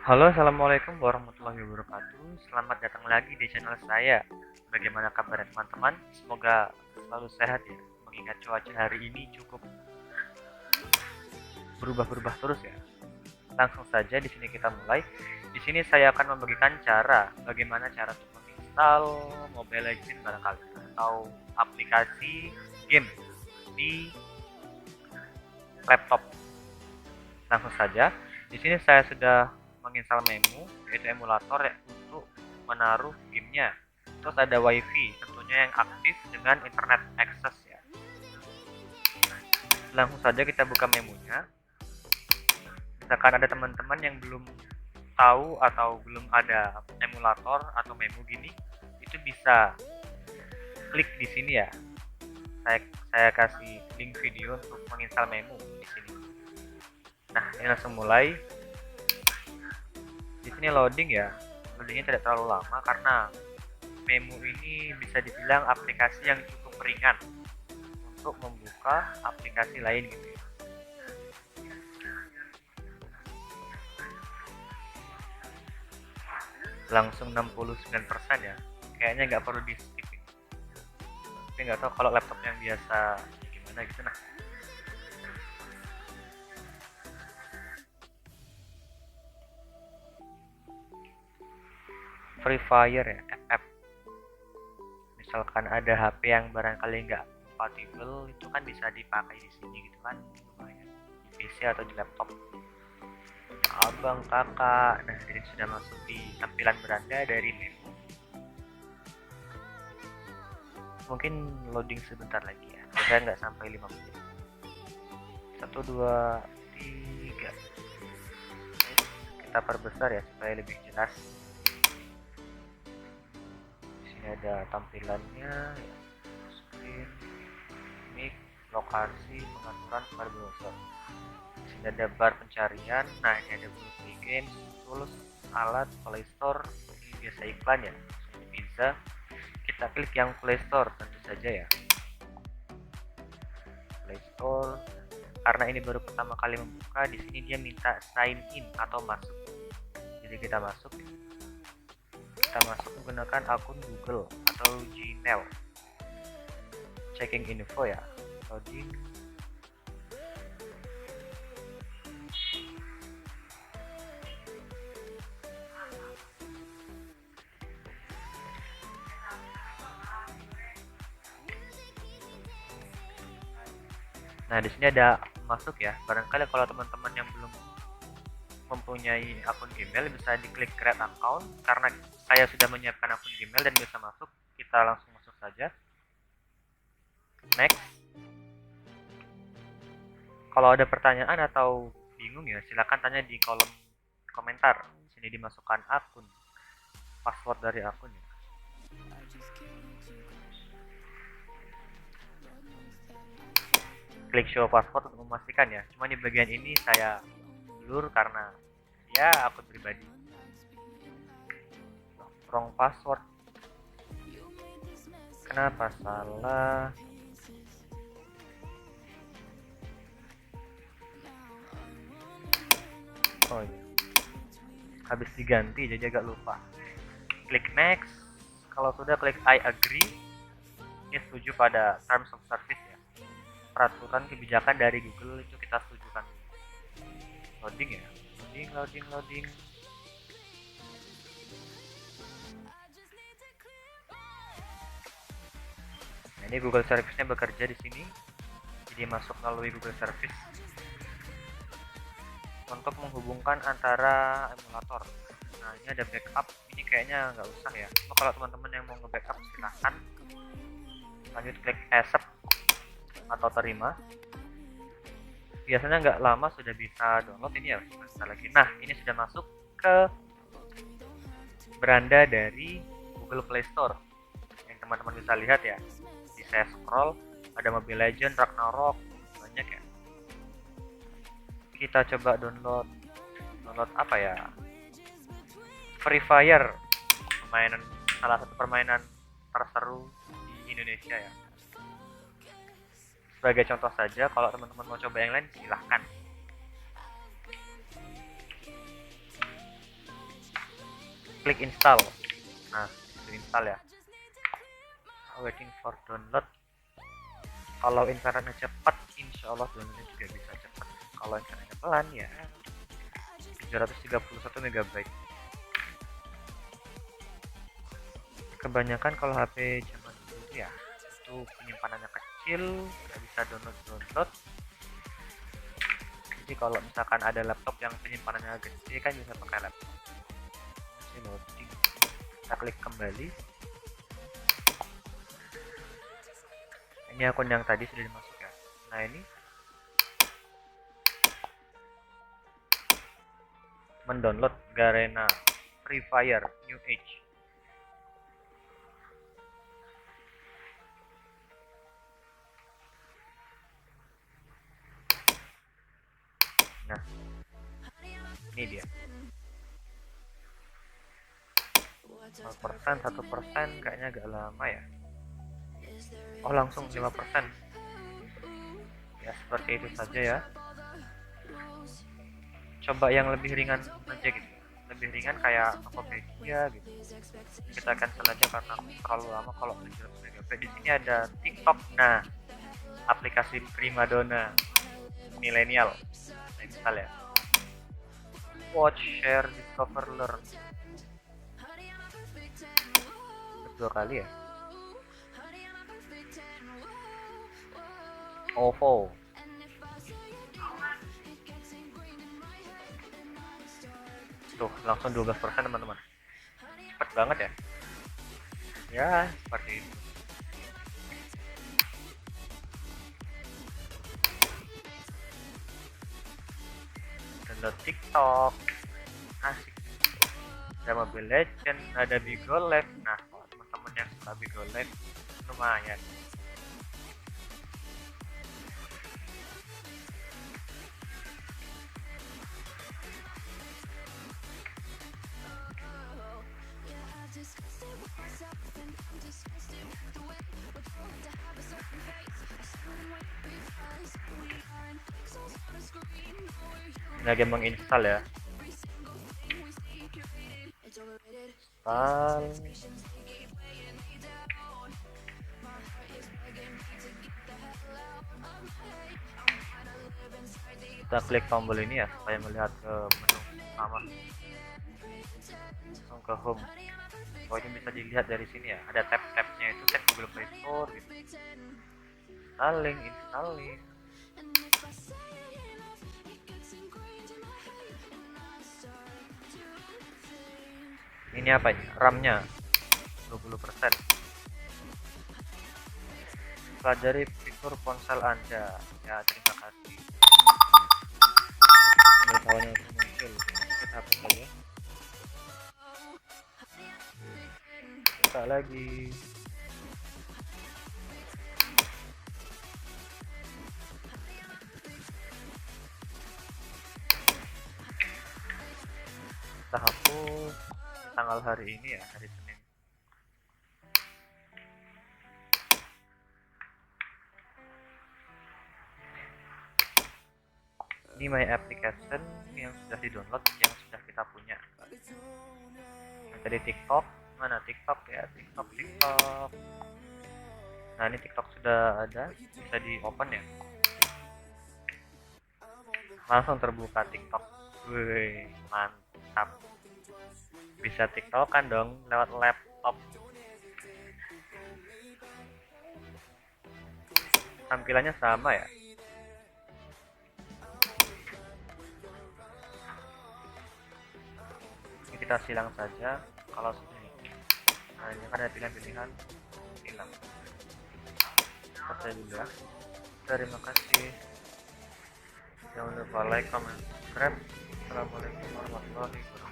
Halo, assalamualaikum warahmatullahi wabarakatuh. Selamat datang lagi di channel saya. Bagaimana kabar teman-teman? Semoga selalu sehat ya. Mengingat cuaca hari ini cukup berubah-berubah terus ya. Langsung saja di sini kita mulai. Di sini saya akan membagikan bagaimana cara untuk menginstal Mobile Legends barangkali atau aplikasi game di laptop. Langsung saja. Di sini saya sudah menginstal Memu, yaitu emulator ya, untuk menaruh gamenya. Terus ada WiFi, tentunya yang aktif dengan internet access ya. Langsung saja kita buka Memunya. Misalkan ada teman-teman yang belum tahu atau belum ada emulator atau Memu gini, itu bisa klik di sini ya. Saya kasih link video untuk menginstal Memu di sini. Nah, ini langsung mulai. Di sini loading ya. Loadingnya tidak terlalu lama karena Memu ini bisa dibilang aplikasi yang cukup ringan untuk membuka aplikasi lain gitu ya. Langsung 69% ya. Kayaknya nggak perlu di skip ini. Tapi nggak tahu kalau laptop yang biasa gimana gitu. Nah, Free Fire ya, FF. Misalkan ada HP yang barangkali nggak compatible, itu kan bisa dipakai di sini gitu kan, lumayan di PC atau di laptop. Abang kakak, nah jadi sudah masuk di tampilan beranda dari Memu. Mungkin loading sebentar lagi ya, biasanya nggak sampai 5 menit. 1, 2, 3. Kita perbesar ya supaya lebih jelas. Di sini ada tampilannya ya, screen, mic, lokasi, pengaturan pada browser. Di sini ada bar pencarian. Nah, ini ada Bluetooth Games, tools, alat, Play Store. Ini biasa iklan ya, bisa. Kita klik yang Play Store tentu saja ya. Play Store. Karena ini baru pertama kali membuka, di sini dia minta sign in atau masuk. Jadi kita masuk. Kita masuk menggunakan akun Google atau Gmail. Checking info ya. Loading. Nah, di sini ada masuk ya. Barangkali kalau teman-teman yang belum mempunyai akun Gmail bisa diklik create account. Karena saya sudah menyiapkan akun Gmail dan bisa masuk, kita langsung masuk saja. Next. Kalau ada pertanyaan atau bingung ya, silakan tanya di kolom komentar. Sini dimasukkan akun, password dari akun ya. Klik show password untuk memastikan ya. Cuma di bagian ini saya blur karena ya akun pribadi. Wrong password. Kenapa salah? Oh iya. Habis diganti jadi agak lupa. Klik next. Kalau sudah klik I agree. Ini setuju pada terms of service ya. Peraturan kebijakan dari Google itu kita setujukan. Loading ya. Loading. Nah, ini Google Service-nya bekerja di sini. Jadi masuk melalui Google Service untuk menghubungkan antara emulator. Nah, ini ada backup. Ini kayaknya nggak usah ya. Cuma kalau teman-teman yang mau nge-backup silahkan. Lanjut klik accept atau terima. Biasanya nggak lama sudah bisa download ini ya. Sebentar lagi. Nah, ini sudah masuk ke beranda dari Google Play Store. Yang teman-teman bisa lihat ya. Di saya scroll ada Mobile Legends, Ragnarok, banyak ya. Kita coba download apa ya? Free Fire, salah satu permainan terseru di Indonesia ya. Sebagai contoh saja, kalau teman-teman mau coba yang lain silahkan. klik install. Nah, itu install ya. Waiting for download. Kalau internetnya cepat, insya Allah downloadnya juga bisa cepat. Kalau internetnya pelan ya 731 MB. Kebanyakan kalau HP zaman dulu ya itu penyimpanannya kecil, nggak bisa download. Jadi kalau misalkan ada laptop yang penyimpanannya gede kan bisa pakai laptop. Masih loading. Kita klik kembali. Ini akun yang tadi sudah dimasukkan. Nah ini mendownload Garena Free Fire New Age. Nah ini dia 0%, 1% kayaknya agak lama ya. Oh langsung 5%. Ya seperti itu saja ya. Coba yang lebih ringan aja gitu, lebih ringan kayak Tokopedia gitu. Kita cancel aja karena terlalu lama kalau 700 MB. Di sini ada TikTok. Nah, aplikasi primadona milenial. Nah, install ya. Watch, share, discover, learn. Dua kali ya. OVO. Tuh langsung 12% teman-teman, cepet banget ya. Ya seperti itu. Download TikTok asik, ada Mobile Legend, ada Bigo Live. Nah kalau teman-teman yang suka Bigo Live lumayan. Lagi menginstal ya. Install. Kita klik tombol ini ya supaya melihat ke menu utama. Langsung ke home. Oh ini bisa dilihat dari sini ya, ada tab-tabnya itu tab Google Play Store gitu. Installing. Ini apa ini? RAM-nya 20%. Pelajari fitur ponsel Anda. Ya, terima kasih. Pengetahuan yang muncul. Kita hapus saja. Buka lagi. Kita hapus tanggal hari ini ya, hari Senin. Ini my application yang sudah di-download, yang sudah kita punya. Nah, tadi TikTok, mana TikTok ya, TikTok. Nah ini TikTok sudah ada, bisa di open ya. Langsung terbuka TikTok. Wih, mantap. Bisa TikTok kan dong lewat laptop. Tampilannya sama ya. Ini kita silang saja kalau sudah ini. Nah ini kan ada pilihan-pilihan silang. Selesai dulu ya. Terima kasih. Jangan lupa like, comment, subscribe. Assalamualaikum warahmatullahi wabarakatuh.